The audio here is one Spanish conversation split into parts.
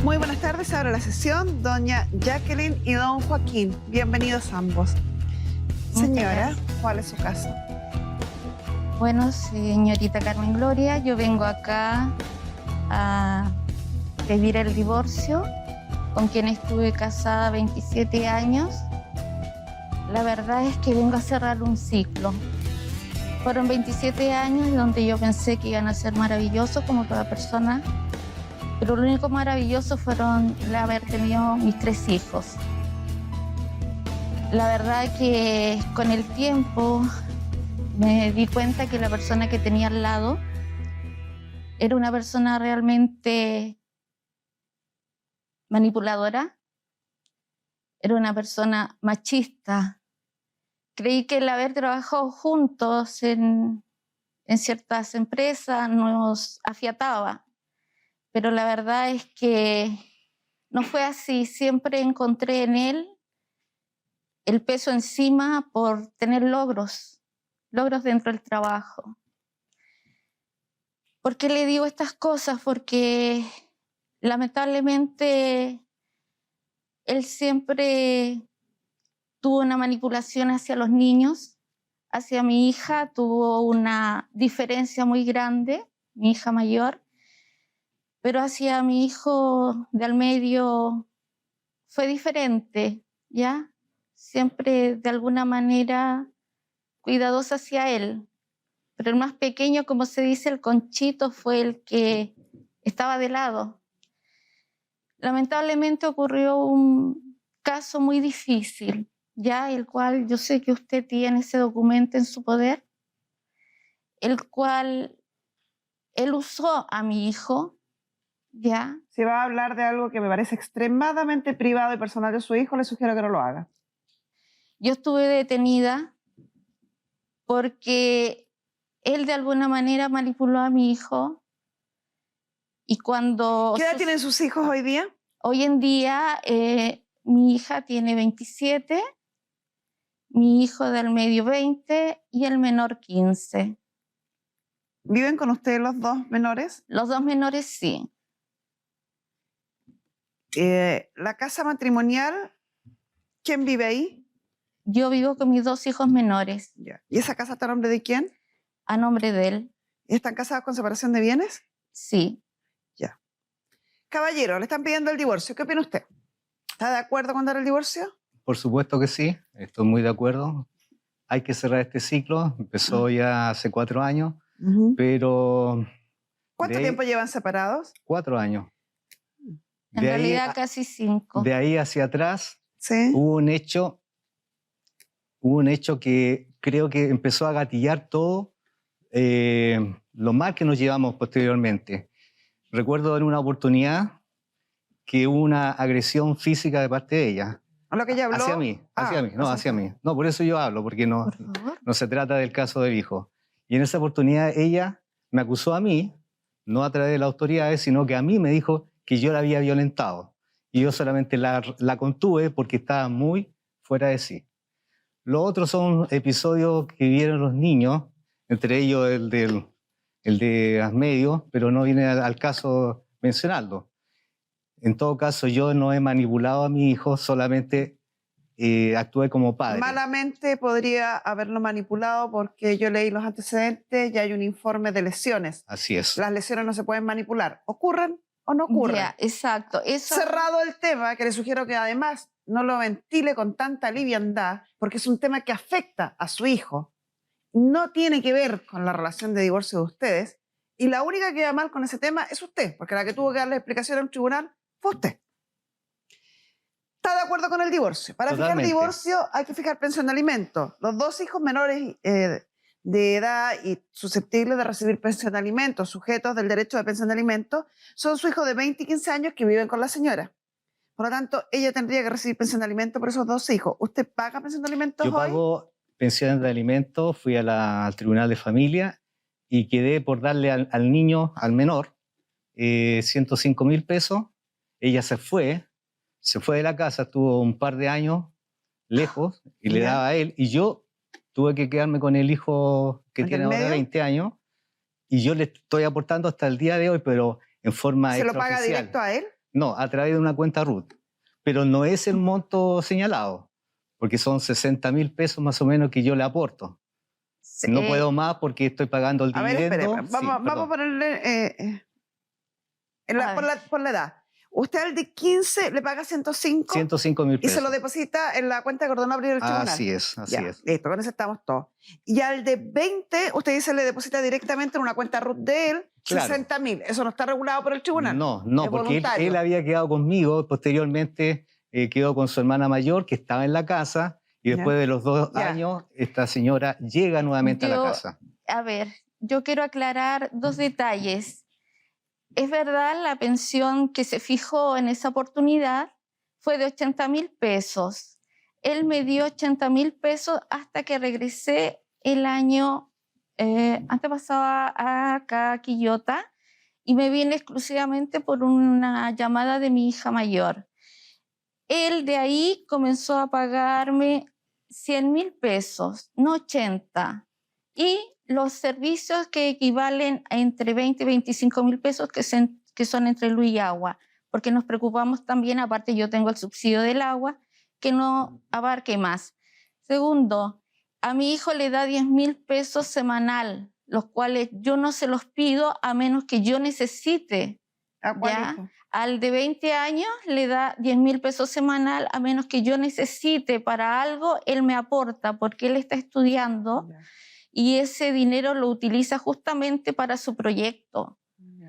Muy buenas tardes, ahora la sesión, doña Jacqueline y don Joaquín. Bienvenidos ambos. Señora, ¿cuál es su caso? Bueno, señorita Carmen Gloria, yo vengo acá a pedir el divorcio, con quien estuve casada 27 años. La verdad es que vengo a cerrar un ciclo. Fueron 27 años donde yo pensé que iban a ser maravillosos como toda persona, pero lo único maravilloso fueron el haber tenido mis 3 hijos. La verdad que con el tiempo me di cuenta que la persona que tenía al lado era una persona realmente manipuladora, era una persona machista. Creí que el haber trabajado juntos en ciertas empresas nos afiataba, pero la verdad es que no fue así. Siempre encontré en él el peso encima por tener logros dentro del trabajo. ¿Por qué le digo estas cosas? Porque lamentablemente él siempre tuvo una manipulación hacia los niños, hacia mi hija tuvo una diferencia muy grande, mi hija mayor, pero hacia mi hijo de al medio fue diferente, ¿ya? Siempre de alguna manera cuidadosa hacia él, pero el más pequeño, como se dice, el conchito, fue el que estaba de lado. Lamentablemente ocurrió un caso muy difícil, ya el cual yo sé que usted tiene ese documento en su poder, el cual él usó a mi hijo, ya. Si va a hablar de algo que me parece extremadamente privado y personal de su hijo, le sugiero que no lo haga. Yo estuve detenida porque él de alguna manera manipuló a mi hijo y cuando... ¿Qué edad tienen sus hijos hoy día? Hoy en día mi hija tiene 27, mi hijo del medio 20 y el menor 15. ¿Viven con ustedes los dos menores? Los 2 menores sí. La casa matrimonial, ¿quién vive ahí? Yo vivo con mis 2 hijos menores. Ya. ¿Y esa casa está a nombre de quién? A nombre de él. ¿Están casados con separación de bienes? Sí. Ya. Caballero, le están pidiendo el divorcio. ¿Qué opina usted? ¿Está de acuerdo con dar el divorcio? Por supuesto que sí, estoy muy de acuerdo. Hay que cerrar este ciclo, empezó ya hace 4 años, pero... ¿Cuánto tiempo llevan separados? 4 años. En realidad casi 5. De ahí hacia atrás ¿Sí? hubo un hecho que creo que empezó a gatillar todo lo mal que nos llevamos posteriormente. Recuerdo en una oportunidad que hubo una agresión física de parte de ella. ¿A lo que ella habló? Hacia mí, hacia mí. No, por eso yo hablo, porque no se trata del caso del hijo. Y en esa oportunidad ella me acusó a mí, no a través de las autoridades, sino que a mí me dijo que yo la había violentado. Y yo solamente la contuve porque estaba muy fuera de sí. Los otros son episodios que vieron los niños, entre ellos el de Asmedio, pero no viene al caso mencionarlo. En todo caso, yo no he manipulado a mi hijo, solamente actué como padre. Malamente podría haberlo manipulado porque yo leí los antecedentes y hay un informe de lesiones. Así es. Las lesiones no se pueden manipular. ¿Ocurren o no ocurren? Ya, exacto. Eso... Cerrado el tema, que le sugiero que además no lo ventile con tanta liviandad, porque es un tema que afecta a su hijo. No tiene que ver con la relación de divorcio de ustedes. Y la única que va mal con ese tema es usted, porque la que tuvo que darle explicación a un tribunal fue usted. ¿Está de acuerdo con el divorcio? Para Totalmente. fijar divorcio hay que fijar pensión de alimentos. Los 2 hijos menores de edad y susceptibles de recibir pensión de alimentos, sujetos del derecho de pensión de alimentos, son su hijo de 20 y 15 años que viven con la señora. Por lo tanto, ella tendría que recibir pensión de alimentos por esos 2 hijos. ¿Usted paga pensión de alimentos hoy? Yo pago pensiones de alimentos, fui al Tribunal de Familia y quedé por darle al niño, al menor, 105.000 pesos. Ella se fue de la casa, estuvo un par de años lejos y le daba a él. Y yo tuve que quedarme con el hijo que tiene ahora 20 años y yo le estoy aportando hasta el día de hoy, pero en forma ¿Se lo extraoficial. paga directo a él? No, a través de una cuenta RUT. Pero no es el monto señalado, porque son 60.000 pesos más o menos que yo le aporto. No puedo más porque estoy pagando el A ver, dividendo. espere, vamos a ponerle por la edad. Usted al de 15 le paga 105. 105.000 Y pesos. se lo deposita en la cuenta que ordenó abrir el tribunal. Así es, así Ya, es. listo, con eso estamos todos. Y al de 20, usted dice le deposita directamente en una cuenta RUT de él, Claro. 60.000. Eso no está regulado por el tribunal. No, Es porque él voluntario. había quedado conmigo, posteriormente quedó con su hermana mayor que estaba en la casa y después de los 2 años esta señora llega nuevamente a la casa. A ver, yo quiero aclarar 2 detalles. Es verdad, la pensión que se fijó en esa oportunidad fue de 80.000 pesos. Él me dio 80.000 pesos hasta que regresé el año antepasado acá a Quillota y me vine exclusivamente por una llamada de mi hija mayor. Él de ahí comenzó a pagarme 100.000 pesos, no 80. Y los servicios que equivalen a entre 20 y 25.000 pesos que son entre luz y agua, porque nos preocupamos también, aparte yo tengo el subsidio del agua, que no abarque más. Segundo, a mi hijo le da 10.000 pesos semanal, los cuales yo no se los pido a menos que yo necesite. ¿A cuál hijo? Al de 20 años le da 10.000 pesos semanal, a menos que yo necesite para algo, él me aporta porque él está estudiando. Y ese dinero lo utiliza justamente para su proyecto,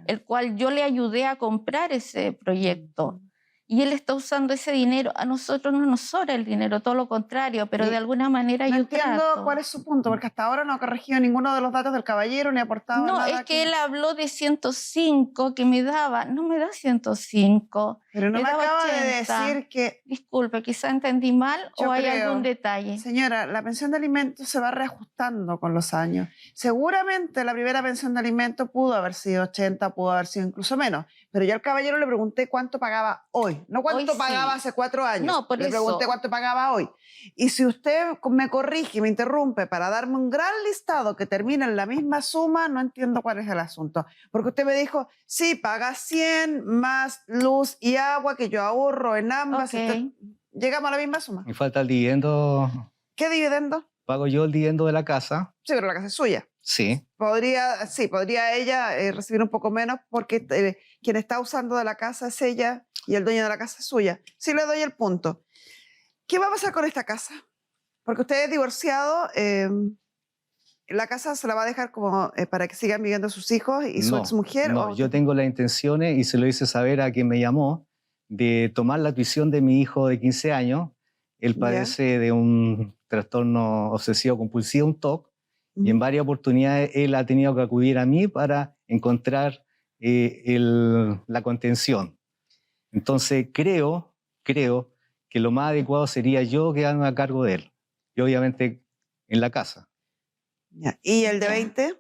el cual yo le ayudé a comprar ese proyecto. Y él está usando ese dinero. A nosotros no nos sobra el dinero, todo lo contrario, pero de alguna manera no yo entiendo trato. cuál es su punto, porque hasta ahora no ha corregido ninguno de los datos del caballero ni ha aportado nada. No, es que él habló de 105 que me daba. No me da 105. Pero no me acaba 80. de decir que... Disculpe, quizá entendí mal o hay algún detalle. Señora, la pensión de alimentos se va reajustando con los años. Seguramente la primera pensión de alimentos pudo haber sido 80, pudo haber sido incluso menos. Pero yo al caballero le pregunté cuánto pagaba hoy, no cuánto pagaba hace 4 años. No, por le pregunté cuánto pagaba hoy. Y si usted me corrige y me interrumpe para darme un gran listado que termine en la misma suma, no entiendo cuál es el asunto. Porque usted me dijo, sí, paga 100 más luz y agua que yo ahorro en ambas. Okay. Llegamos a la misma suma. Me falta el dividendo. ¿Qué dividendo? Pago yo el dividendo de la casa. Sí, pero la casa es suya. Sí. Podría ella recibir un poco menos porque quien está usando de la casa es ella y el dueño de la casa es suya. Sí le doy el punto. ¿Qué va a pasar con esta casa? Porque usted es divorciado, la casa se la va a dejar como para que sigan viviendo sus hijos y su exmujer. No, yo tengo las intenciones y se lo hice saber a quien me llamó de tomar la tuición de mi hijo de 15 años. Él padece de un trastorno obsesivo compulsivo, un TOC, y en varias oportunidades él ha tenido que acudir a mí para encontrar la contención. Entonces creo que lo más adecuado sería yo quedarme a cargo de él, y obviamente en la casa. ¿Y el de 20?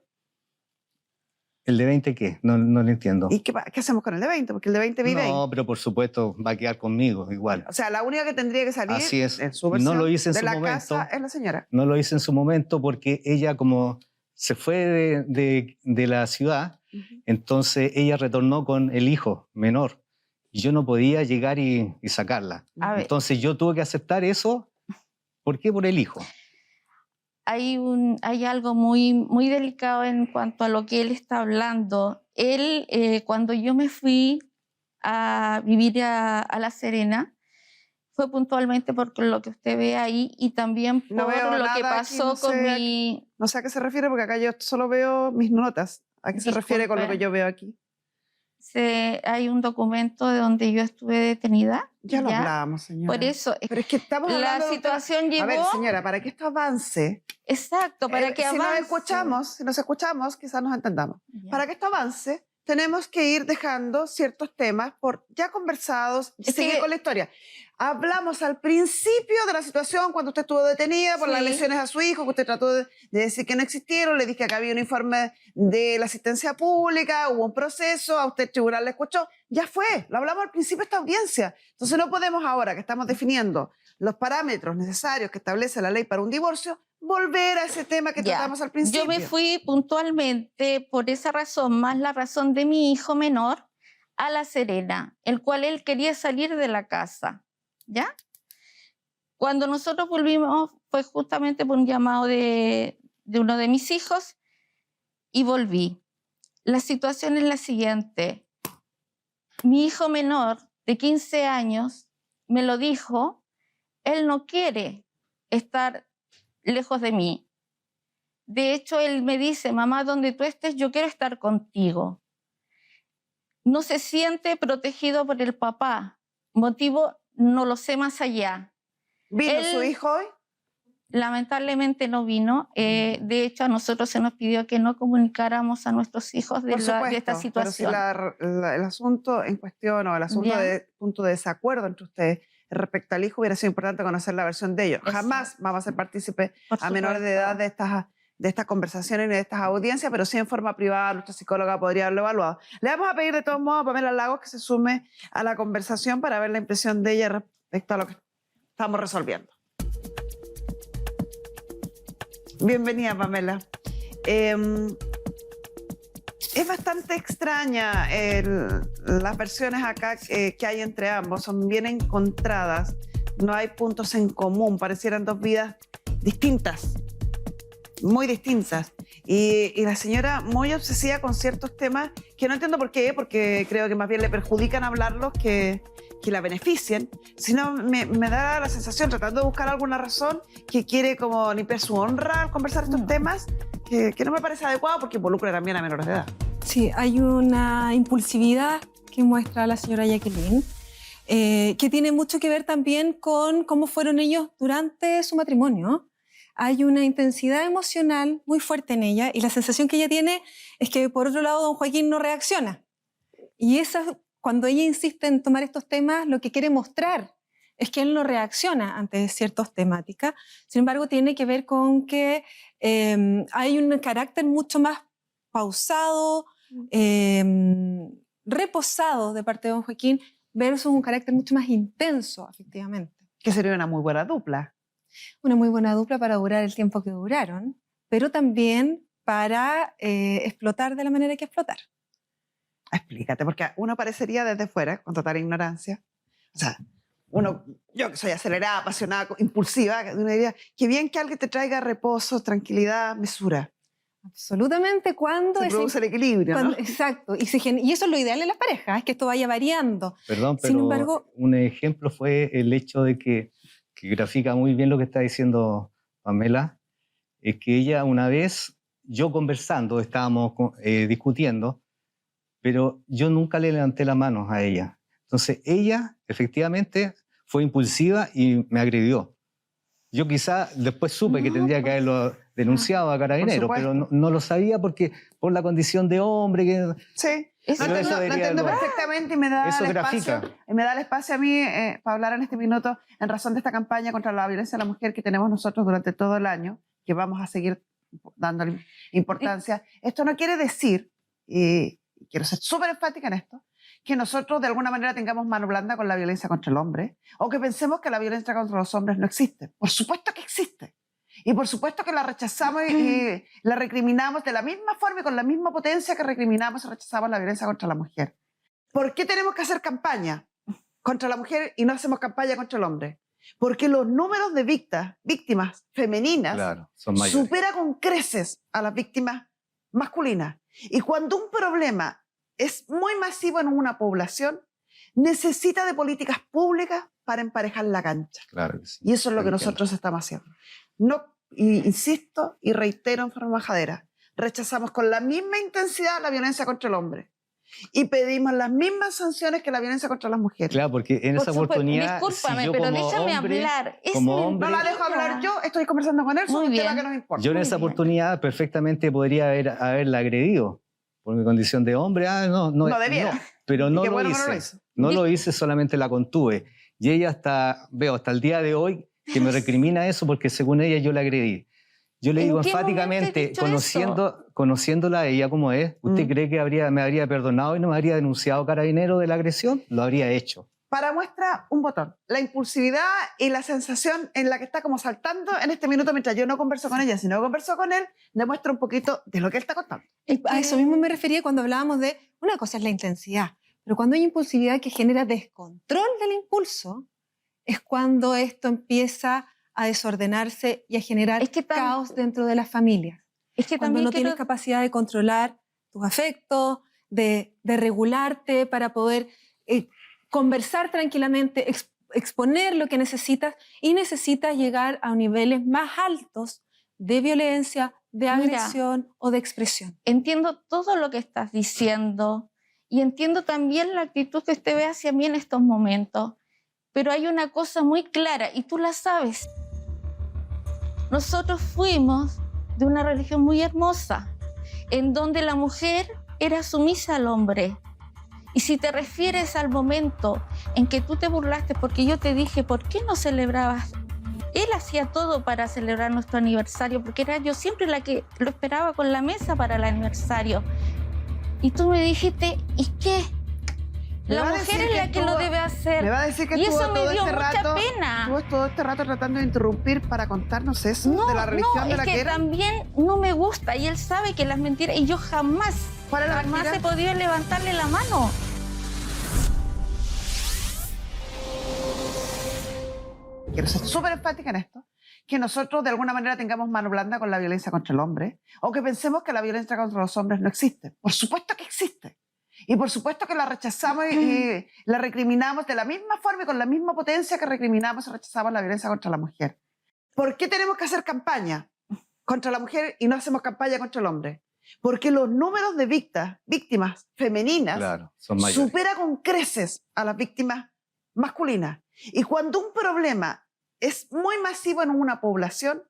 ¿El de 20 qué? No lo entiendo. ¿Y qué hacemos con el de 20? Porque el de 20 vive ahí. No, pero por supuesto va a quedar conmigo igual. O sea, la única que tendría que salir Así es. en su versión no lo hice en de su la momento, casa es la señora. No lo hice en su momento porque ella como se fue de la ciudad, entonces ella retornó con el hijo menor. Y yo no podía llegar y sacarla. Entonces yo tuve que aceptar eso. ¿Por qué? Por el hijo. Hay algo muy, muy delicado en cuanto a lo que él está hablando. Él, cuando yo me fui a vivir a La Serena, fue puntualmente por lo que usted ve ahí y también por lo que pasó aquí, con mi... No sé a qué se refiere porque acá yo solo veo mis notas. ¿A qué se refiere con lo que yo veo aquí? Hay un documento de donde yo estuve detenida. Ya lo hablamos, señora. Por eso, pero es que estamos hablando la situación llegó... A ver, señora, para que esto avance... Exacto, para que avance. Si nos escuchamos, quizás nos entendamos. Para que esto avance, tenemos que ir dejando ciertos temas por ya conversados y seguir con la historia. Hablamos al principio de la situación cuando usted estuvo detenida por las lesiones a su hijo, que usted trató de decir que no existieron, le dije que había un informe de la asistencia pública, hubo un proceso, a usted el tribunal le escuchó, ya fue, lo hablamos al principio de esta audiencia. Entonces no podemos ahora que estamos definiendo los parámetros necesarios que establece la ley para un divorcio, volver a ese tema que tratamos al principio. Yo me fui puntualmente por esa razón, más la razón de mi hijo menor, a La Serena, el cual él quería salir de la casa, ¿ya? Cuando nosotros volvimos fue justamente por un llamado de uno de mis hijos y volví. La situación es la siguiente. Mi hijo menor de 15 años me lo dijo, él no quiere estar lejos de mí. De hecho, él me dice, mamá, donde tú estés, yo quiero estar contigo. No se siente protegido por el papá. Motivo, no lo sé más allá. ¿Vino su hijo hoy? Lamentablemente no vino. De hecho, a nosotros se nos pidió que no comunicáramos a nuestros hijos de esta situación. Pero si el asunto en cuestión o el asunto de punto de desacuerdo entre ustedes respecto al hijo hubiera sido importante conocer la versión de ellos. Exacto. Jamás vamos a ser partícipes a menores de edad de estas conversaciones y de estas audiencias, pero sí en forma privada nuestra psicóloga podría haberlo evaluado. Le vamos a pedir de todos modos a Pamela Lagos que se sume a la conversación para ver la impresión de ella respecto a lo que estamos resolviendo. Bienvenida, Pamela. Es bastante extraña las versiones acá que hay entre ambos, son bien encontradas, no hay puntos en común, parecieran dos vidas distintas, muy distintas. Y la señora muy obsesiva con ciertos temas que no entiendo por qué, porque creo que más bien le perjudican hablarlos que la beneficien, sino me da la sensación, tratando de buscar alguna razón, que quiere como limpiar su honra al conversar estos temas, que no me parece adecuado porque involucra también a menores de edad. Sí, hay una impulsividad que muestra la señora Jacqueline, que tiene mucho que ver también con cómo fueron ellos durante su matrimonio. Hay una intensidad emocional muy fuerte en ella y la sensación que ella tiene es que, por otro lado, don Joaquín no reacciona. Y cuando ella insiste en tomar estos temas, lo que quiere mostrar es que él no reacciona ante ciertas temáticas. Sin embargo, tiene que ver con que hay un carácter mucho más pausado, reposado de parte de don Joaquín versus un carácter mucho más intenso, efectivamente. Que sería una muy buena dupla. Una muy buena dupla para durar el tiempo que duraron, pero también para explotar de la manera que explotar. Explícate, porque uno parecería desde fuera, con total ignorancia, o sea, yo que soy acelerada, apasionada, impulsiva, uno diría, qué bien que alguien te traiga reposo, tranquilidad, mesura. Absolutamente, cuando se produce el equilibrio, ¿no? Exacto, y eso es lo ideal en las parejas, es que esto vaya variando. Perdón, pero sin embargo, un ejemplo fue el hecho de que grafica muy bien lo que está diciendo Pamela, es que ella una vez, yo conversando, estábamos discutiendo, pero yo nunca le levanté las manos a ella. Entonces ella efectivamente fue impulsiva y me agredió. Yo quizá después supe que tendría que haberlo denunciado a Carabineros, pero no lo sabía porque por la condición de hombre que... Sí, lo entiendo perfectamente y me da el espacio a mí para hablar en este minuto en razón de esta campaña contra la violencia a la mujer que tenemos nosotros durante todo el año, que vamos a seguir dándole importancia. Esto no quiere decir, y quiero ser súper enfática en esto, que nosotros de alguna manera tengamos mano blanda con la violencia contra el hombre o que pensemos que la violencia contra los hombres no existe. Por supuesto que existe. Y por supuesto que la rechazamos y la recriminamos de la misma forma y con la misma potencia que recriminamos y rechazamos la violencia contra la mujer. ¿Por qué tenemos que hacer campaña contra la mujer y no hacemos campaña contra el hombre? Porque los números de víctimas femeninas supera con creces a las víctimas masculinas. Y cuando un problema es muy masivo en una población, necesita de políticas públicas para emparejar la cancha. Claro que sí. Y eso es lo que nosotros estamos haciendo. No, insisto y reitero en forma majadera, rechazamos con la misma intensidad la violencia contra el hombre y pedimos las mismas sanciones que la violencia contra las mujeres. Claro, porque en esa oportunidad... Discúlpame, si pero déjame hablar. No la dejo hablar yo, estoy conversando con él sobre un tema que nos importa. Yo en esa oportunidad perfectamente podría haberla agredido por mi condición de hombre. No debiera. No, pero no lo hice. No lo hice, solamente la contuve. Y ella hasta el día de hoy que me recrimina eso porque según ella yo la agredí. Yo le digo enfáticamente, conociéndola a ella como es, ¿usted cree que me habría perdonado y no me habría denunciado Carabineros de la agresión? Lo habría hecho. Para muestra un botón, la impulsividad y la sensación en la que está como saltando en este minuto mientras yo no converso con ella, sino converso con él, demuestra un poquito de lo que él está contando. A eso mismo me refería cuando hablábamos de una cosa es la intensidad, Pero cuando hay impulsividad que genera descontrol del impulso, es cuando esto empieza a desordenarse y a generar caos dentro de las familias. Es que cuando también no tienes capacidad de controlar tus afectos, de regularte para poder conversar tranquilamente, exponer lo que necesitas, y necesitas llegar a niveles más altos de violencia, de agresión o de expresión. Entiendo todo lo que estás diciendo y entiendo también la actitud que usted ve hacia mí en estos momentos, pero hay una cosa muy clara y tú la sabes. Nosotros fuimos de una religión muy hermosa, en donde la mujer era sumisa al hombre. Y si te refieres al momento en que tú te burlaste porque yo te dije, ¿por qué no celebrabas? Él hacía todo para celebrar nuestro aniversario, porque era yo siempre la que lo esperaba con la mesa para el aniversario. Y tú me dijiste, ¿y qué? La mujer es la que lo debe hacer. Me va a decir que y estuvo eso me todo dio este mucha rato, pena. Estuvo todo este rato tratando de interrumpir para contarnos eso de la religión de la que era. También no me gusta y él sabe que las mentiras, y yo jamás he podido levantarle la mano. Quiero ser súper enfática en esto, que nosotros de alguna manera tengamos mano blanda con la violencia contra el hombre, o que pensemos que la violencia contra los hombres no existe. Por supuesto que existe. Y por supuesto que la rechazamos y la recriminamos de la misma forma y con la misma potencia que recriminamos y rechazamos la violencia contra la mujer. ¿Por qué tenemos que hacer campaña contra la mujer y no hacemos campaña contra el hombre? Porque los números de víctimas femeninas supera con creces a las víctimas masculinas. Y cuando un problema es muy masivo en una población,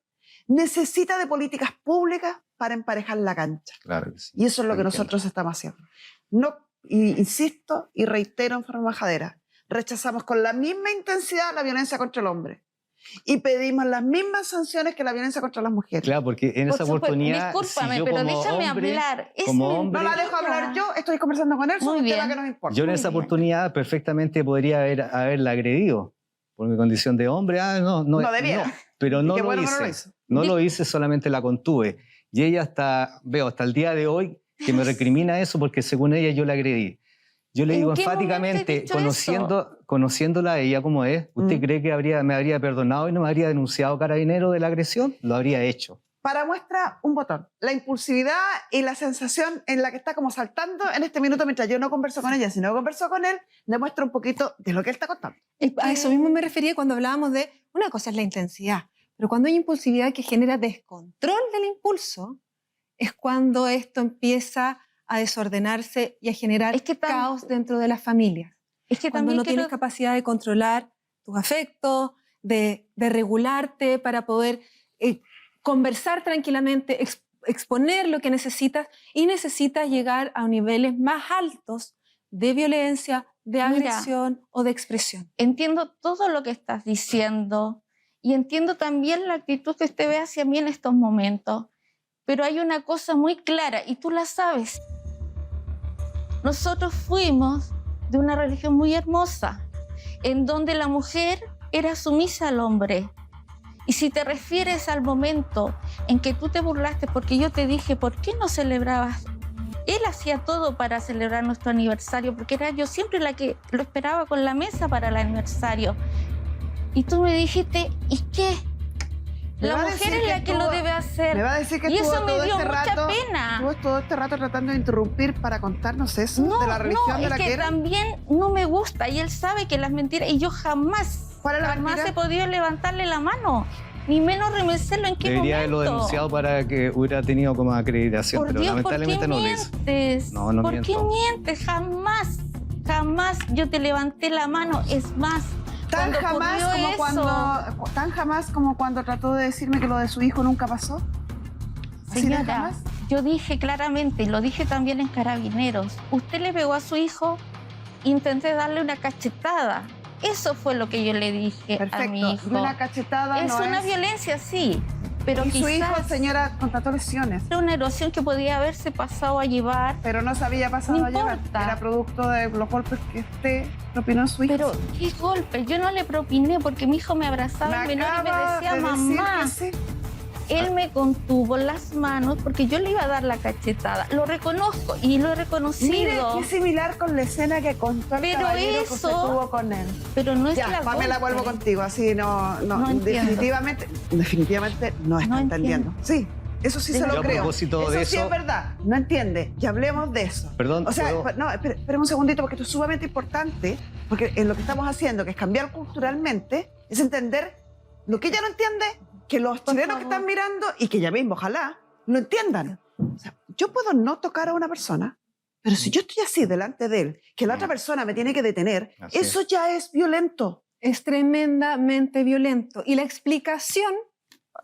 necesita de políticas públicas para emparejar la cancha. Claro que sí. Y eso es lo que nosotros estamos haciendo. No, insisto y reitero en forma majadera, rechazamos con la misma intensidad la violencia contra el hombre y pedimos las mismas sanciones que la violencia contra las mujeres. Claro, porque en esa oportunidad... Discúlpame, si yo pero como déjame hombre, hablar. No la dejo hablar yo, estoy conversando con él sobre un tema que nos importa. Yo en esa oportunidad perfectamente podría haberla agredido por mi condición de hombre. No debiera. Pero no lo hice. No lo hice, solamente la contuve. Y ella hasta el día de hoy que me recrimina eso porque según ella yo la agredí. Yo le digo enfáticamente, conociéndola a ella como es, ¿usted cree que me habría perdonado y no me habría denunciado Carabinero de la agresión? Lo habría hecho. Para muestra un botón, la impulsividad y la sensación en la que está como saltando en este minuto mientras yo no converso con ella, sino converso con él, demuestra un poquito de lo que él está contando. A eso mismo me refería cuando hablábamos de, una cosa es la intensidad, pero cuando hay impulsividad que genera descontrol del impulso, es cuando esto empieza a desordenarse y a generar caos dentro de las familias. Cuando no tienes capacidad de controlar tus afectos, de regularte para poder conversar tranquilamente, exponer lo que necesitas, y necesitas llegar a niveles más altos de violencia, de agresión o de expresión. Entiendo todo lo que estás diciendo y entiendo también la actitud que usted ve hacia mí en estos momentos. Pero hay una cosa muy clara y tú la sabes. Nosotros fuimos de una religión muy hermosa, en donde la mujer era sumisa al hombre. Y si te refieres al momento en que tú te burlaste porque yo te dije, ¿por qué no celebrabas? Él hacía todo para celebrar nuestro aniversario, porque era yo siempre la que lo esperaba con la mesa para el aniversario. Y tú me dijiste, ¿y qué? La mujer es la que lo debe hacer. Me va a decir que y eso me dio mucha pena. Estuvo todo este rato tratando de interrumpir para contarnos eso de la religión de la que era. También no me gusta y él sabe que las mentiras, y yo jamás he podido levantarle la mano, ni menos remecerlo en qué Debería momento. haberlo denunciado para que hubiera tenido como acreditación, pero lamentablemente no lo hizo. ¿Por qué mientes? Jamás yo te levanté la mano, es más. Tan jamás como cuando trató de decirme que lo de su hijo nunca pasó. Señora, yo dije claramente, y lo dije también en Carabineros, usted le pegó a su hijo, intenté darle una cachetada. Eso fue lo que yo le dije a mi hijo. Una cachetada es una violencia, sí. Pero y su hijo, señora, contrató lesiones. Era una erosión que podía haberse pasado a llevar. Pero no se había pasado a llevar. Era producto de los golpes que usted propinó a su hijo. Pero, ¿qué golpes? Yo no le propiné porque mi hijo me abrazaba en menor y me decía mamá. él me contuvo las manos porque yo le iba a dar la cachetada. Lo reconozco y lo he reconocido. Mire, qué similar con la escena que contó el caballero que se tuvo con él. Pero no es ya, la Pamela, vuelvo contigo, así no definitivamente no está entendiendo. Sí, eso sí se lo creo. Eso sí es verdad, no entiende. Y hablemos de eso. Perdón, o sea, no, espera un segundito, porque esto es sumamente importante, porque en lo que estamos haciendo, que es cambiar culturalmente, es entender lo que ella no entiende, que los chilenos que están mirando, y que ella misma, ojalá, lo entiendan. O sea, yo puedo no tocar a una persona, pero si yo estoy así delante de él, que la otra persona me tiene que detener, eso ya es violento. Es tremendamente violento. Y la explicación,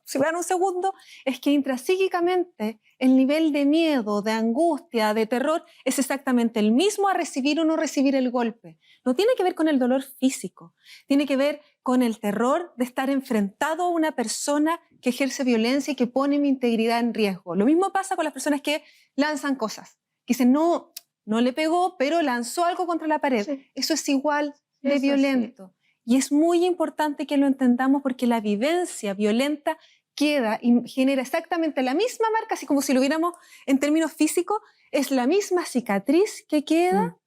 si me dan un segundo, es que intrapsíquicamente el nivel de miedo, de angustia, de terror es exactamente el mismo a recibir o no recibir el golpe. No tiene que ver con el dolor físico, tiene que ver con el terror de estar enfrentado a una persona que ejerce violencia y que pone mi integridad en riesgo. Lo mismo pasa con las personas que lanzan cosas, que dicen, no le pegó, pero lanzó algo contra la pared. Sí. Eso es igual de violento. Sí. Y es muy importante que lo entendamos porque la vivencia violenta queda y genera exactamente la misma marca, así como si lo viéramos en términos físicos, es la misma cicatriz que queda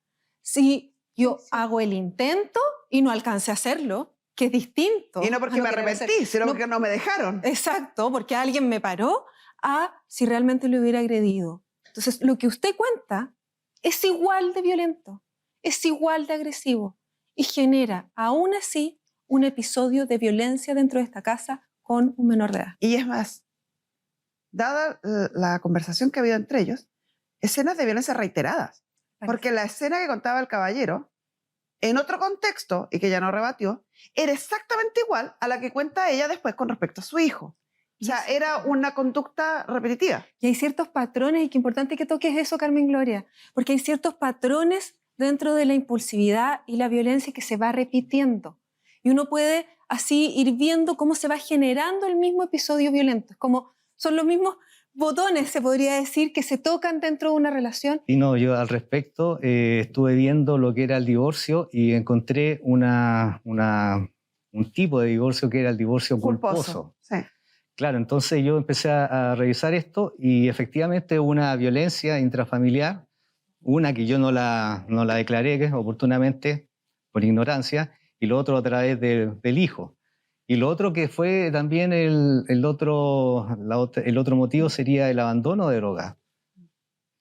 si yo hago el intento y no alcancé a hacerlo, que es distinto. Y no porque me arrepentí, sino porque no me dejaron. Exacto, porque alguien me paró, a si realmente lo hubiera agredido. Entonces, lo que usted cuenta es igual de violento, es igual de agresivo y genera, aún así, un episodio de violencia dentro de esta casa con un menor de edad. Y es más, dada la conversación que ha habido entre ellos, escenas de violencia reiteradas. Porque la escena que contaba el caballero, en otro contexto, y que ella no rebatió, era exactamente igual a la que cuenta ella después con respecto a su hijo. O sea, era una conducta repetitiva. Y hay ciertos patrones, y qué importante que toques eso, Carmen Gloria, porque hay ciertos patrones dentro de la impulsividad y la violencia que se va repitiendo. Y uno puede así ir viendo cómo se va generando el mismo episodio violento. Como son los mismos botones, se podría decir, que se tocan dentro de una relación. Y no, yo al respecto estuve viendo lo que era el divorcio y encontré un tipo de divorcio que era el divorcio culposo. Sí. Claro, entonces yo empecé a revisar esto y efectivamente una violencia intrafamiliar, una que yo no la declaré que oportunamente por ignorancia, y lo otro a través del hijo. Y lo otro que fue también el otro motivo sería el abandono de drogas,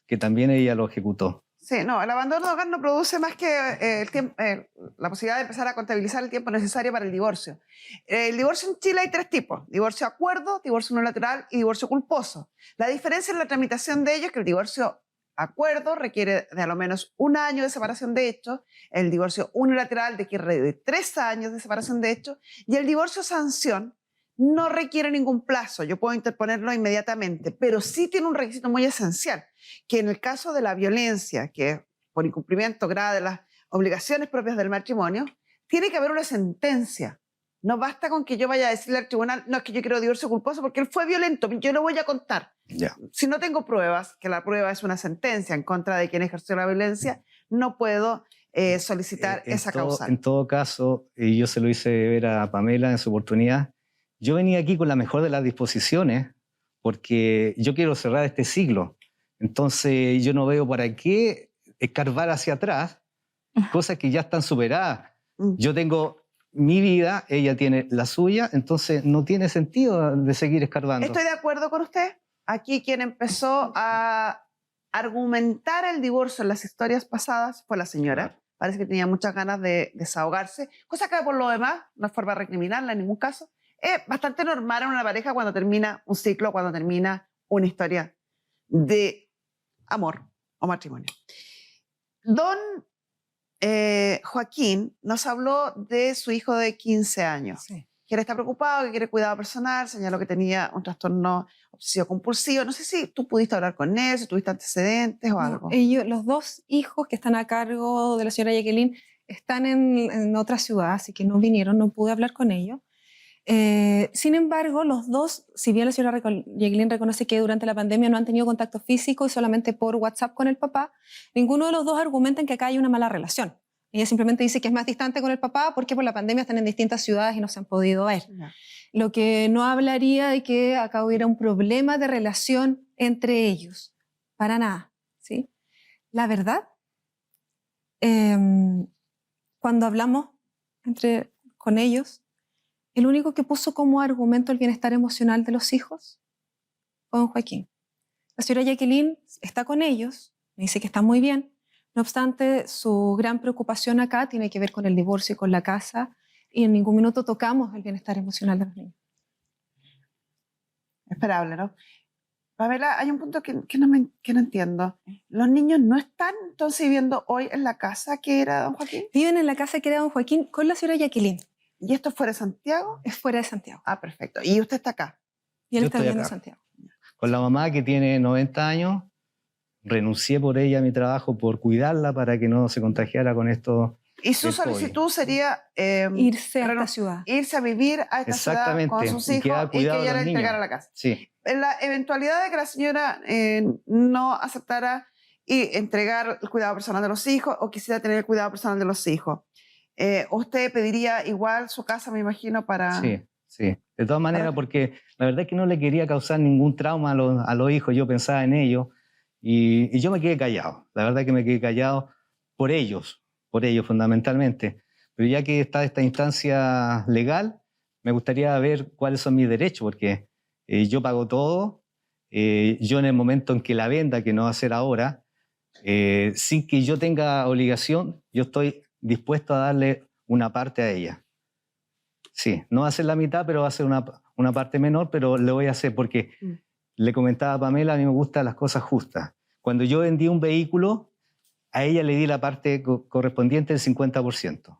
que también ella lo ejecutó. Sí, no, el abandono de hogar no produce más que la posibilidad de empezar a contabilizar el tiempo necesario para el divorcio. El divorcio en Chile hay 3 tipos: divorcio acuerdo, divorcio unilateral y divorcio culposo. La diferencia en la tramitación de ellos es que el divorcio acuerdo requiere de a lo menos 1 año de separación de hechos, el divorcio unilateral requiere de 3 años de separación de hechos y el divorcio sanción no requiere ningún plazo. Yo puedo interponerlo inmediatamente, pero sí tiene un requisito muy esencial, que en el caso de la violencia, que por incumplimiento grave de las obligaciones propias del matrimonio, tiene que haber una sentencia. No basta con que yo vaya a decirle al tribunal, no, es que yo quiero divorcio culposo porque él fue violento, yo lo voy a contar. Yeah. Si no tengo pruebas, que la prueba es una sentencia en contra de quien ejerció la violencia, no puedo solicitar esa causal. En todo caso, y yo se lo hice ver a Pamela en su oportunidad, yo venía aquí con la mejor de las disposiciones porque yo quiero cerrar este siglo. Entonces yo no veo para qué escarbar hacia atrás cosas que ya están superadas. Yo tengo mi vida, ella tiene la suya, entonces no tiene sentido de seguir escarbando. Estoy de acuerdo con usted. Aquí quien empezó a argumentar el divorcio en las historias pasadas fue la señora. Parece que tenía muchas ganas de desahogarse, cosa que por lo demás no es forma de recriminarla en ningún caso. Es bastante normal en una pareja cuando termina un ciclo, cuando termina una historia de amor o matrimonio. Don Joaquín nos habló de su hijo de 15 años, sí, que él está preocupado, que quiere cuidado personal, señaló que tenía un trastorno obsesivo-compulsivo. No sé si tú pudiste hablar con él, si tuviste antecedentes o algo. Los 2 hijos que están a cargo de la señora Jacqueline están en otra ciudad, así que no vinieron, no pude hablar con ellos. Sin embargo, los 2, si bien la señora Jacqueline reconoce que durante la pandemia no han tenido contacto físico y solamente por WhatsApp con el papá, ninguno de los 2 argumentan que acá hay una mala relación. Ella simplemente dice que es más distante con el papá porque por la pandemia están en distintas ciudades y no se han podido ver. Ya. Lo que no hablaría de que acá hubiera un problema de relación entre ellos. Para nada, ¿sí? La verdad, cuando hablamos con ellos, el único que puso como argumento el bienestar emocional de los hijos fue don Joaquín. La señora Jacqueline está con ellos, me dice que está muy bien. No obstante, su gran preocupación acá tiene que ver con el divorcio y con la casa, y en ningún minuto tocamos el bienestar emocional de los niños. Esperable, ¿no? Pamela, hay un punto que no entiendo. ¿Los niños no están entonces viviendo hoy en la casa que era don Joaquín? Viven en la casa que era don Joaquín con la señora Jacqueline. ¿Y esto es fuera de Santiago? Es fuera de Santiago. Ah, perfecto. ¿Y usted está acá? Y él Yo está estoy viviendo en acá. Santiago. Con la mamá que tiene 90 años, renuncié por ella a mi trabajo, por cuidarla para que no se contagiara con esto. Y su del COVID. solicitud sería Irse a esta ciudad. irse a vivir a esta ciudad Exactamente, con sus y hijos quedar y que cuidado de ella los le entregara niños. la casa. Sí, En la eventualidad de que la señora no aceptara y entregar el cuidado personal de los hijos o quisiera tener el cuidado personal de los hijos, ¿usted pediría igual su casa, me imagino, para...? sí, sí. De todas maneras, Ahora- porque la verdad es que no le quería causar ningún trauma a los hijos, yo pensaba en ellos y yo me quedé callado. La verdad es que me quedé callado por ellos fundamentalmente. Pero ya que está esta instancia legal, me gustaría ver cuáles son mis derechos, porque yo pago todo. Yo en el momento en que la venda, que no va a ser ahora, sin que yo tenga obligación, yo estoy dispuesto a darle una parte a ella. Sí, no va a ser la mitad, pero va a ser una parte menor, pero le voy a hacer porque le comentaba a Pamela, a mí me gustan las cosas justas. Cuando yo vendí un vehículo, a ella le di la parte correspondiente del 50%.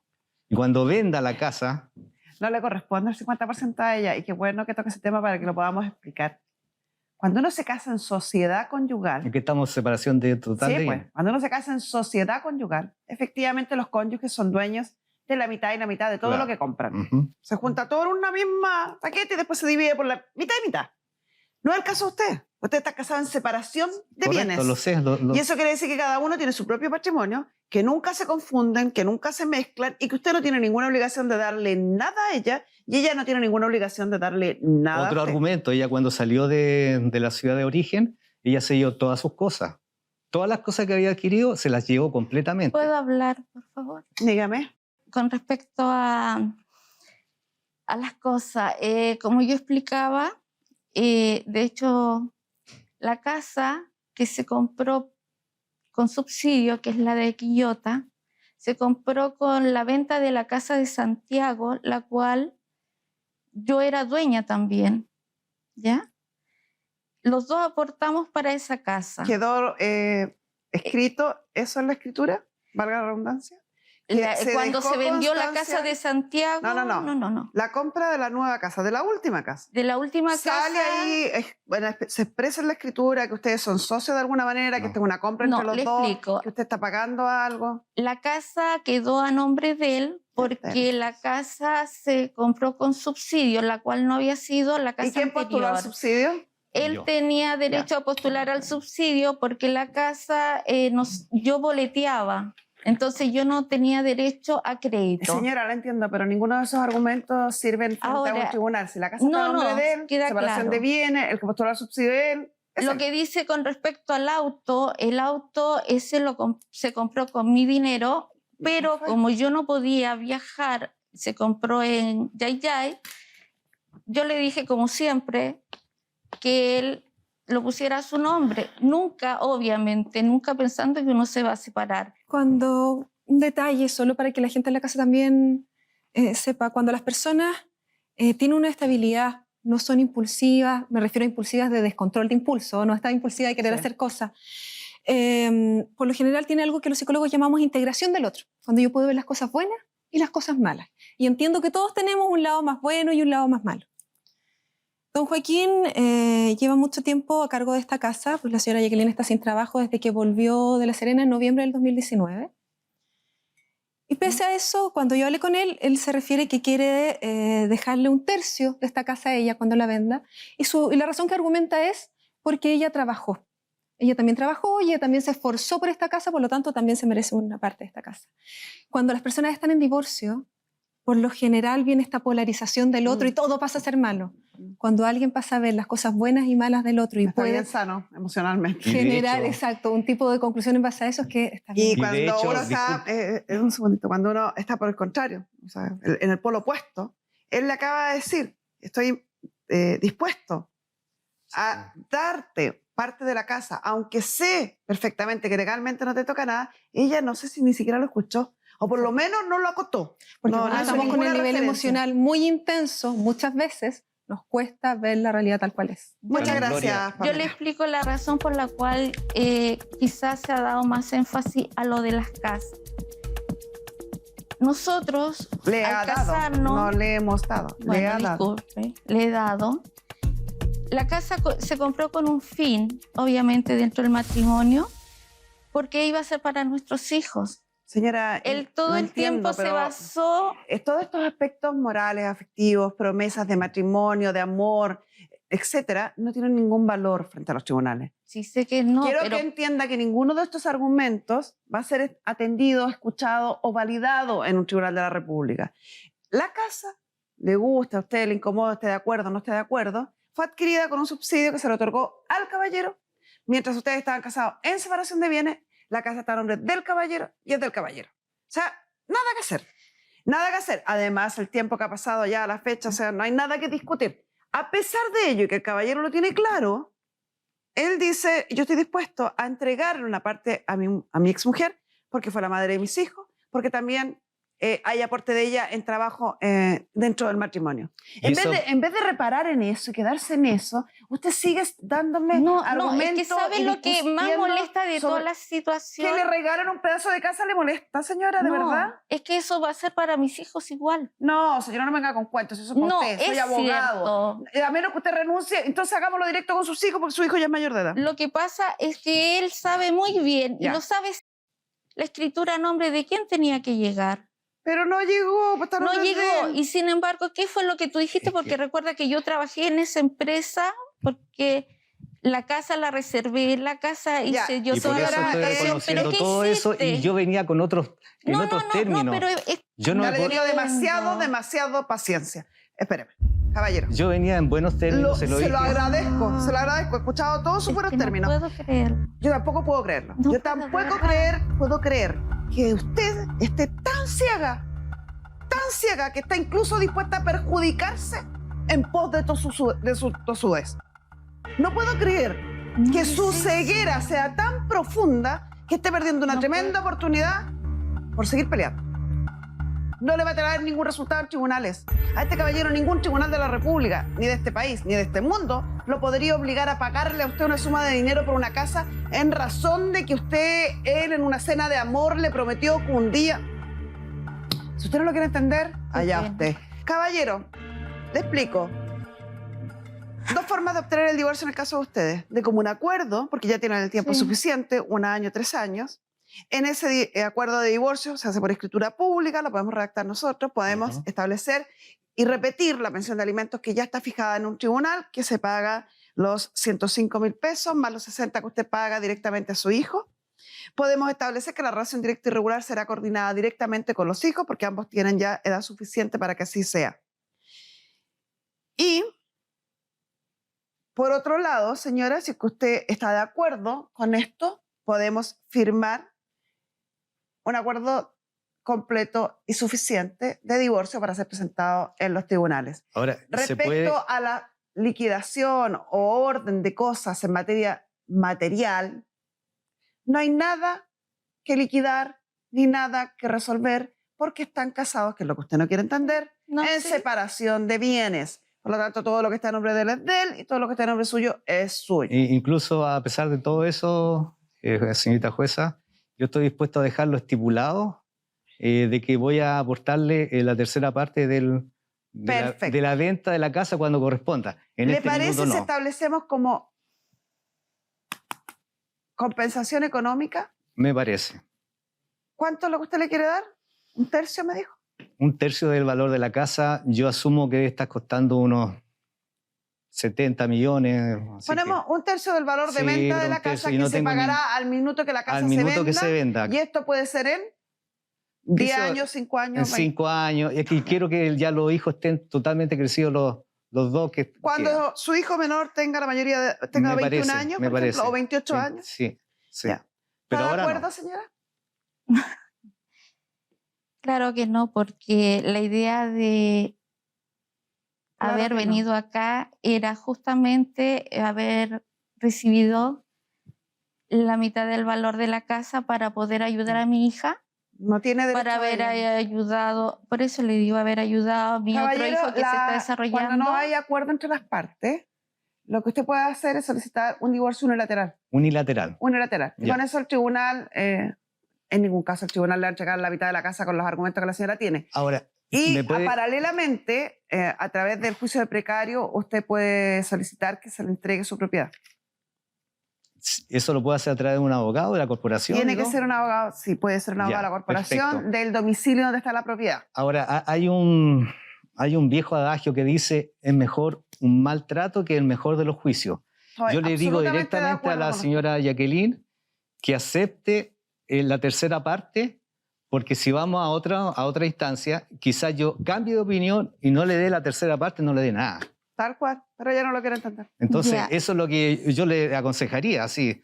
Y cuando venda la casa, No le corresponde el 50% a ella, y qué bueno que toque ese tema para que lo podamos explicar. Cuando uno se casa en sociedad conyugal, en que estamos en separación de total sí, de pues, bienes. cuando uno se casa en sociedad conyugal, efectivamente los cónyuges son dueños de la mitad y la mitad de todo Claro. lo que compran. Ujú. Se junta todo en una misma paquete y después se divide por la mitad y mitad. No es el caso de usted. Usted está casado en separación de Correcto, bienes. lo sé. Y eso quiere decir que cada uno tiene su propio patrimonio, que nunca se confunden, que nunca se mezclan y que usted no tiene ninguna obligación de darle nada a ella y ella no tiene ninguna obligación de darle nada Otro a usted. argumento, ella cuando salió de la ciudad de origen, ella se llevó todas sus cosas. Todas las cosas que había adquirido se las llevó completamente. ¿Puedo hablar, por favor? Dígame. Con respecto a las cosas, como yo explicaba, de hecho, la casa que se compró con subsidio, que es la de Quillota, se compró con la venta de la casa de Santiago, la cual yo era dueña también, ¿ya? Los dos aportamos para esa casa. ¿Quedó escrito eso en la escritura? Valga la redundancia. Que Cuando dejó se vendió la constancia- casa de Santiago, No. La compra de la nueva casa, de la última casa. de la última Sale casa. ahí, bueno, se expresa en la escritura que ustedes son socios de alguna manera, que No. esta es una compra No, entre los le dos, explico. que usted está pagando algo. La casa quedó a nombre de él porque la casa se compró con subsidio, la cual no había sido la casa ¿Y quién postuló anterior. al subsidio? Él Yo. tenía derecho a postular al subsidio porque la casa yo boleteaba, entonces yo no tenía derecho a crédito. Señora, la entiendo, pero ninguno de esos argumentos sirven frente a un Ahora, tribunal. Si la casa está a no, nombre de él, queda separación claro. de bienes, el que postuló al subsidio de él, es Lo él. que dice con respecto al auto, el auto ese se compró con mi dinero, pero Perfecto. como yo no podía viajar, se compró en Yayay, yo le dije, como siempre, que él lo pusiera a su nombre. Nunca, obviamente, nunca pensando que uno se va a separar. Cuando, un detalle solo para que la gente en la casa también sepa, cuando las personas tienen una estabilidad, no son impulsivas, me refiero a impulsivas de descontrol de impulso, no está impulsiva de querer Sí. hacer cosas. Por lo general tiene algo que los psicólogos llamamos integración del otro, cuando yo puedo ver las cosas buenas y las cosas malas. Y entiendo que todos tenemos un lado más bueno y un lado más malo. Don Joaquín lleva mucho tiempo a cargo de esta casa, pues la señora Jacqueline está sin trabajo desde que volvió de La Serena en noviembre del 2019. Y pese a eso, cuando yo hablé con él, él se refiere que quiere dejarle un tercio de esta casa a ella cuando la venda. Y la razón que argumenta es porque ella trabajó. Ella también trabajó y ella también se esforzó por esta casa, por lo tanto también se merece una parte de esta casa. Cuando las personas están en divorcio, por lo general viene esta polarización del otro y todo pasa a ser malo. Cuando alguien pasa a ver las cosas buenas y malas del otro y Está puede bien sano emocionalmente. Y de generar, hecho- exacto, un tipo de conclusión en base a eso es que está bien. Y Y de cuando hecho, uno está, un segundito, cuando uno está por el contrario, o sea, en el polo opuesto, él le acaba de decir, estoy dispuesto a darte parte de la casa, aunque sé perfectamente que legalmente no te toca nada, ella no sé si ni siquiera lo escuchó, o por lo menos no lo acotó. Porque No, cuando no hizo estamos con el ninguna nivel referencia. emocional muy intenso, muchas veces nos cuesta ver la realidad tal cual es. Muchas Bueno, gracias, Gloria. Yo Pamela. le explico la razón por la cual quizás se ha dado más énfasis a lo de las casas. Nosotros, Le ha al dado, casarnos, no le hemos dado, le bueno, ha dado. disculpe, le he dado. La casa se compró con un fin, obviamente, dentro del matrimonio, porque iba a ser para nuestros hijos. Señora, Él todo no el entiendo, tiempo se pero basó. todos estos aspectos morales, afectivos, promesas de matrimonio, de amor, etcétera, no tienen ningún valor frente a los tribunales. Sí sé que no, Quiero pero que entienda que ninguno de estos argumentos va a ser atendido, escuchado o validado en un tribunal de la República. La casa, le gusta a usted, le incomoda, esté de acuerdo, no esté de acuerdo, fue adquirida con un subsidio que se le otorgó al caballero. Mientras ustedes estaban casados en separación de bienes, la casa está a nombre del caballero y es del caballero. O sea, nada que hacer. Nada que hacer. Además, el tiempo que ha pasado ya a la fecha, o sea, no hay nada que discutir. A pesar de ello, y que el caballero lo tiene claro, él dice, yo estoy dispuesto a entregarle una parte a mi exmujer, porque fue la madre de mis hijos, porque también hay aporte de ella en trabajo dentro del matrimonio. Y En eso- vez de reparar en eso y quedarse en eso, usted sigue dándome no, es argumentos que sabe y lo que más discutiendo molesta de toda sobre la que situación. le regalen un pedazo de casa. ¿Le molesta, señora, de No, verdad? es que eso va a ser para mis hijos igual. No, señora, no me venga con cuentos, eso es para No, usted, soy es abogado. cierto. A menos que usted renuncie, entonces hagámoslo directo con sus hijos, porque su hijo ya es mayor de edad. Lo que pasa es que él sabe muy bien, y Ya. lo sabe, la escritura a nombre de quién tenía que llegar. Pero no llegó, pues está No nombre de llegó, él. y sin embargo, ¿qué fue lo que tú dijiste? Es Porque que- recuerda que yo trabajé en esa empresa, porque la casa la reservé, la casa Ya, hice yo Y por toda eso la estoy preparación, reconociendo pero ¿qué todo eso, y hiciste? yo venía con otros, en No, otros no, términos. pero Yo no Ya me le pod- dio entiendo. demasiado paciencia. Espéreme, caballero. yo venía en buenos términos, se lo se dije. lo agradezco. He escuchado todos sus Es buenos que no términos. puedo creerlo. Yo tampoco puedo creerlo. No Yo puedo, tampoco de verdad. puedo creer que usted esté tan ciega, que está incluso dispuesta a perjudicarse en pos de su tosudez. No puedo creer No que es su eso. ceguera sea tan profunda que esté perdiendo una No tremenda oportunidad por seguir peleando. No le va a traer ningún resultado en tribunales. A este caballero ningún tribunal de la República, ni de este país, ni de este mundo, lo podría obligar a pagarle a usted una suma de dinero por una casa en razón de que él en una cena de amor le prometió que un día... Si usted no lo quiere entender, allá pena. usted. Caballero, le explico. Dos formas de obtener el divorcio en el caso de ustedes. De común acuerdo, porque ya tienen el tiempo Sí. suficiente, 1 año, 3 años. En ese acuerdo de divorcio se hace por escritura pública, lo podemos redactar nosotros, podemos Ujú. establecer y repetir la pensión de alimentos que ya está fijada en un tribunal, que se paga los 105.000 pesos más los 60 que usted paga directamente a su hijo. Podemos establecer que la relación directa y regular será coordinada directamente con los hijos, porque ambos tienen ya edad suficiente para que así sea. Y, por otro lado, señora, si es que usted está de acuerdo con esto, podemos firmar un acuerdo completo y suficiente de divorcio para ser presentado en los tribunales. Ahora, se puede... Respecto a la liquidación o orden de cosas en materia material, no hay nada que liquidar ni nada que resolver porque están casados, que es lo que usted no quiere entender, No, en sí. separación de bienes. Por lo tanto, todo lo que está a nombre de él es de él y todo lo que está a nombre suyo es suyo. Incluso a pesar de todo eso, señorita jueza, yo estoy dispuesto a dejarlo estipulado de que voy a aportarle la tercera parte Perfecto. de la venta de la casa cuando corresponda. En ¿Le este parece minuto si no. establecemos como compensación económica? Me parece. ¿Cuánto es lo que usted le quiere dar? ¿Un tercio, me dijo? 1/3 del valor de la casa, yo asumo que está costando unos 70 millones. Así Ponemos que, un tercio del valor de Sí, venta de un la tercio, casa y que no se tengo pagará al minuto que la casa al se minuto venda. que se venda. Y esto puede ser en 10 Eso, años, 5 En años, 5 años. Es que quiero que ya los hijos estén totalmente crecidos los dos. Cuando quedan. su hijo menor tenga la mayoría tenga Me 21 parece, años, me por ejemplo, parece. o 28 Sí, años. Sí, sí. Ya. Pero ¿Está de ahora acuerdo, no. señora? Claro que no, porque la idea de Claro haber que no. venido acá era justamente haber recibido la mitad del valor de la casa para poder ayudar a mi hija, No tiene derecho para a haber ella. ayudado, por eso le digo haber ayudado a mi otro Caballero, hijo que se está desarrollando. cuando no hay acuerdo entre las partes, lo que usted puede hacer es solicitar un divorcio unilateral. Unilateral. Unilateral. Y Ya. con eso el tribunal, en ningún caso el tribunal le va a entregar la mitad de la casa con los argumentos que la señora tiene. Ahora, Y ¿me puede- paralelamente, a través del juicio de precario, usted puede solicitar que se le entregue su propiedad. ¿Eso lo puede hacer a través de un abogado de la corporación? Tiene que ¿no? ser un abogado, sí, puede ser un abogado de Ya, la corporación, perfecto. del domicilio donde está la propiedad. Ahora, hay un viejo adagio que dice: es mejor un maltrato que el mejor de los juicios. Estoy Yo le digo absolutamente de directamente a acuerdo la con usted. señora Jacqueline que acepte la tercera parte, porque si vamos a otra instancia, quizás yo cambie de opinión y no le dé la tercera parte, no le dé nada. Tal cual, pero ella no lo quiere entender. Entonces, Ya. eso es lo que yo le aconsejaría, así,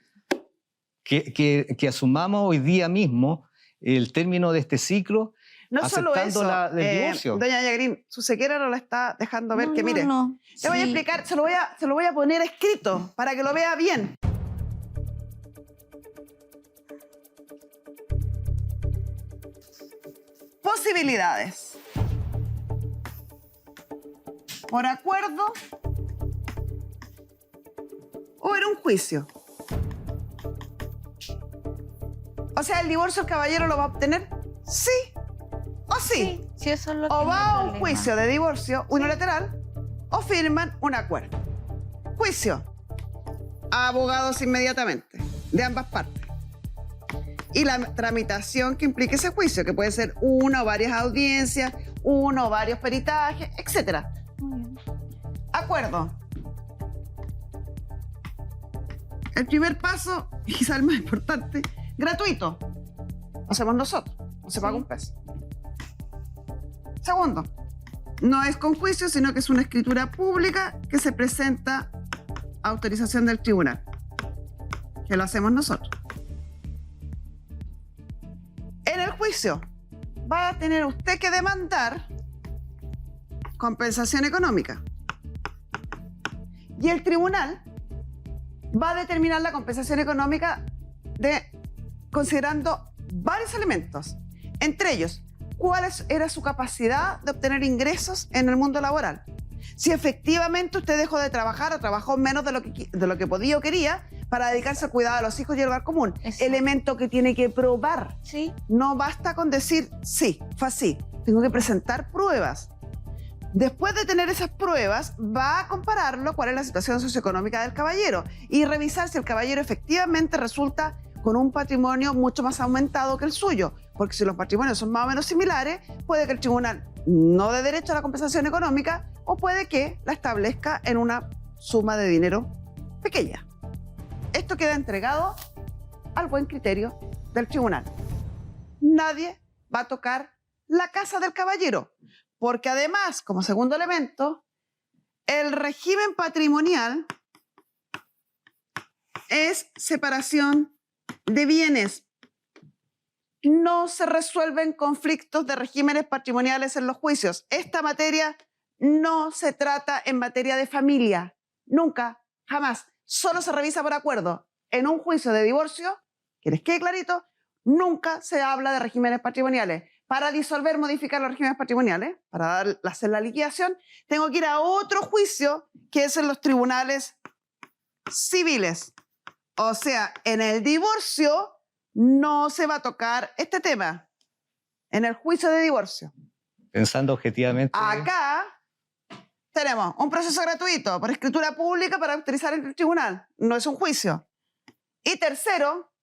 que asumamos hoy día mismo el término de este ciclo, No solo aceptando eso, el divorcio. doña Yagrin, su sequera no la está dejando ver No, que, no, mire, no. le voy a Sí. explicar, se lo voy a poner escrito para que lo vea bien. Posibilidades. Por acuerdo o en un juicio. O sea, el divorcio el caballero lo va a obtener sí o sí. Sí, eso es lo que O no va hay a un problema. juicio de divorcio unilateral o firman un acuerdo. Juicio. Abogados inmediatamente, de ambas partes. Y la tramitación que implique ese juicio, que puede ser una o varias audiencias, uno o varios peritajes, etc. Muy bien. Acuerdo. El primer paso, y quizá el más importante, gratuito. Lo hacemos nosotros, no se paga Sí. un peso. Segundo, no es con juicio, sino que es una escritura pública que se presenta a autorización del tribunal, que lo hacemos nosotros. En el juicio va a tener usted que demandar compensación económica. Y el tribunal va a determinar la compensación económica considerando varios elementos. Entre ellos, cuál era su capacidad de obtener ingresos en el mundo laboral. Si efectivamente usted dejó de trabajar o trabajó menos de lo que podía o quería para dedicarse al cuidado de los hijos y el hogar común. Exacto. Elemento que tiene que probar. Sí. No basta con decir, sí, fue así. Tengo que presentar pruebas. Después de tener esas pruebas, va a compararlo cuál es la situación socioeconómica del caballero y revisar si el caballero efectivamente resulta con un patrimonio mucho más aumentado que el suyo. Porque si los patrimonios son más o menos similares, puede que el tribunal no dé derecho a la compensación económica o puede que la establezca en una suma de dinero pequeña. Esto queda entregado al buen criterio del tribunal. Nadie va a tocar la casa del caballero, porque además, como segundo elemento, el régimen patrimonial es separación de bienes. No se resuelven conflictos de regímenes patrimoniales en los juicios. Esta materia no se trata en materia de familia. Nunca, jamás. Solo se revisa por acuerdo. En un juicio de divorcio, que les quede clarito, nunca se habla de regímenes patrimoniales. Para disolver, modificar los regímenes patrimoniales, para hacer la liquidación, tengo que ir a otro juicio que es en los tribunales civiles. O sea, en el divorcio no se va a tocar este tema. En el juicio de divorcio. Pensando objetivamente. Acá tenemos un proceso gratuito por escritura pública para autorizar el tribunal. No es un juicio. Y tercero,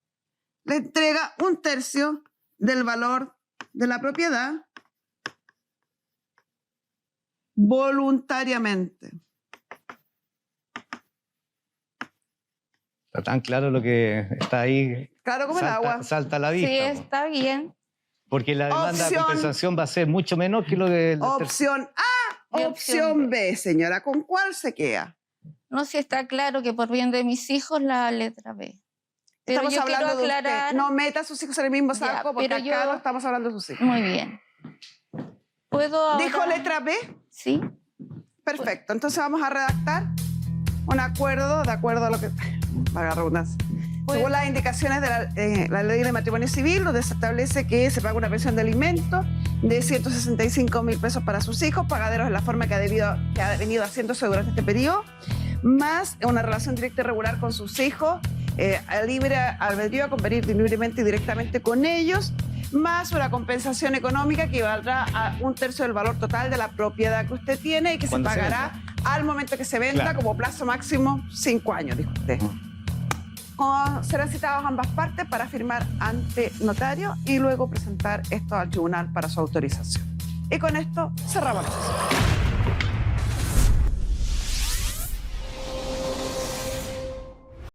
le entrega un tercio del valor de la propiedad voluntariamente. Está tan claro lo que está ahí. Claro como el agua. Salta a la vista. Sí, po. está bien. Porque la demanda de compensación va a ser mucho menor que lo del... Opción A, Y opción B, señora. ¿Con cuál se queda? No sé si está claro que por bien de mis hijos la letra B. Pero Estamos yo hablando quiero de aclarar... usted. No meta a sus hijos en el mismo Ya, saco porque pero acá yo- no estamos hablando de sus hijos. Muy bien. ¿Puedo ahora? ¿Dijo letra B? Sí. Perfecto. Entonces vamos a redactar un acuerdo, de acuerdo a lo que... Valga la redundancia. Pues- Según las indicaciones de la ley de matrimonio civil, donde se establece que se paga una pensión de alimentos de 165.000 pesos para sus hijos, pagaderos en la forma que ha venido haciéndose durante este periodo, más una relación directa y regular con sus hijos, a libre albedrío a convenir libremente y directamente con ellos, más una compensación económica que valdrá a 1/3 del valor total de la propiedad que usted tiene y que se ¿Cuándo se pagará al momento que se venda, Claro. como plazo máximo 5 años, dijo usted. Serán citados ambas partes para firmar ante notario y luego presentar esto al tribunal para su autorización. Y con esto cerramos la sesión.